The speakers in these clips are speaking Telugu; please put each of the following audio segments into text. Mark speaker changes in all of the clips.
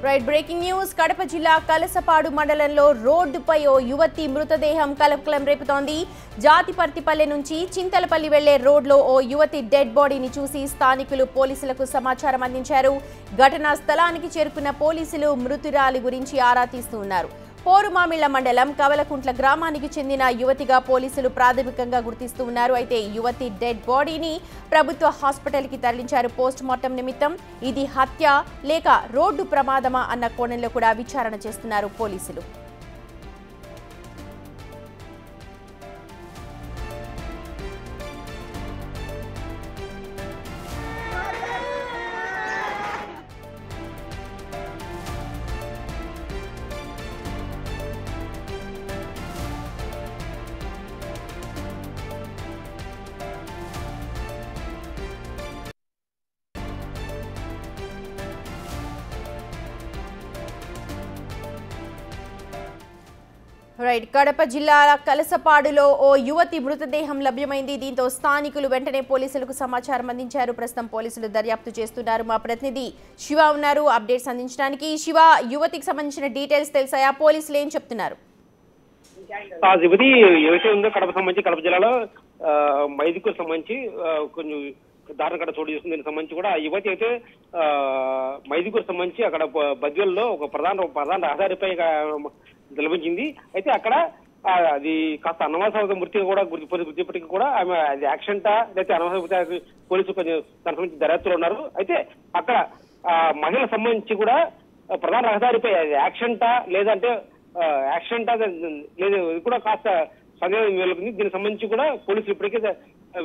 Speaker 1: రైట్ బ్రేకింగ్ న్యూస్ కడప జిల్లా కలసపాడు మండలంలో రోడ్డుపై ఓ యువతి మృతదేహం కలకలం రేపుతోంది. జాతిపర్తిపల్లె నుంచి చింతలపల్లి వెళ్లే రోడ్లో ఓ యువతి డెడ్ బాడీని చూసి స్థానికులు పోలీసులకు సమాచారం అందించారు. ఘటనా స్థలానికి చేరుకున్న పోలీసులు మృతురాలి గురించి ఆరా తీస్తున్నారు. పోరుమామిళ్ల మండలం కవలకుంట్ల గ్రామానికి చెందిన యువతిగా పోలీసులు ప్రాథమికంగా గుర్తిస్తూ ఉన్నారు. అయితే యువతి డెడ్ బాడీని ప్రభుత్వ హాస్పిటల్కి తరలించారు పోస్ట్ మార్టం నిమిత్తం. ఇది హత్య లేక రోడ్డు ప్రమాదమా అన్న కోణంలో కూడా విచారణ చేస్తున్నారు పోలీసులు. రైట్ కడప జిల్లా కలసపాడులో ఓ యువతి మృతదేహం లభ్యమైంది. దీంతో స్థానికులు వెంటనే పోలీసులకు సమాచారం అందించారు. ప్రస్తుతం పోలీసులు దర్యాప్తు చేస్తున్నారు. మా ప్రతినిధి శివ ఉన్నారు అప్డేట్స్ అందించడానికి. శివ, యువతికి సంబంధించిన డీటెయిల్స్ తెలిసాయా? పోలీసులు ఏం చెప్తున్నారు?
Speaker 2: యువతి ఏవైతే ఉందో కడప సంబంధించి కడప జిల్లాలో మైదుకు సంబంధించి కొంచెం దారుణ చోటు చేస్తుంది. దీనికి సంబంధించి కూడా యువతి అయితే మైదుకు సంబంధించి అక్కడ బద్వేల్లో ఒక ప్రధాన రహదారిపై లభించింది. అయితే అక్కడ అది కాస్త అనవసర మృతిగా కూడా గుర్తిప్పటికీ కూడా ఆమె అది యాక్సిడెంటా లేకపోతే అనవసర పోలీసులు కొంచెం దానికి సంబంధించి దర్యాప్తులో ఉన్నారు. అయితే అక్కడ మహిళ సంబంధించి కూడా ప్రధాన రహదారిపై అది యాక్సిడెంటా లేదంటే యాక్సిడెంటా లేదు ఇది కూడా కాస్త సందేహం వెలుగుతుంది. దీనికి సంబంధించి కూడా పోలీసులు ఇప్పటికే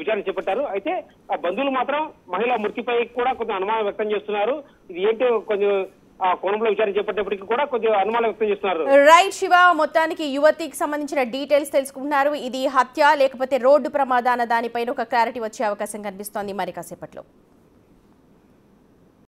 Speaker 2: విచారణ చేపట్టారు. అయితే ఆ బంధువులు మాత్రం మహిళ మృతిపై కూడా కొంచెం అనుమానం వ్యక్తం చేస్తున్నారు. ఇది ఏంటో కొంచెం ఆ కోణంలో విచారణ చేపట్టేప్పటికీ కూడా కొంచెం అనుమానం వ్యక్తం చేస్తున్నారు.
Speaker 1: రైట్ శివ, మొత్తానికి యువతికి సంబంధించిన డీటెయిల్స్ తెలుసుకుంటున్నారు. ఇది హత్య లేకపోతే రోడ్డు ప్రమాదాన దానిపైన ఒక క్లారిటీ వచ్చే అవకాశం కనిపిస్తోంది మరి కాసేపట్లో.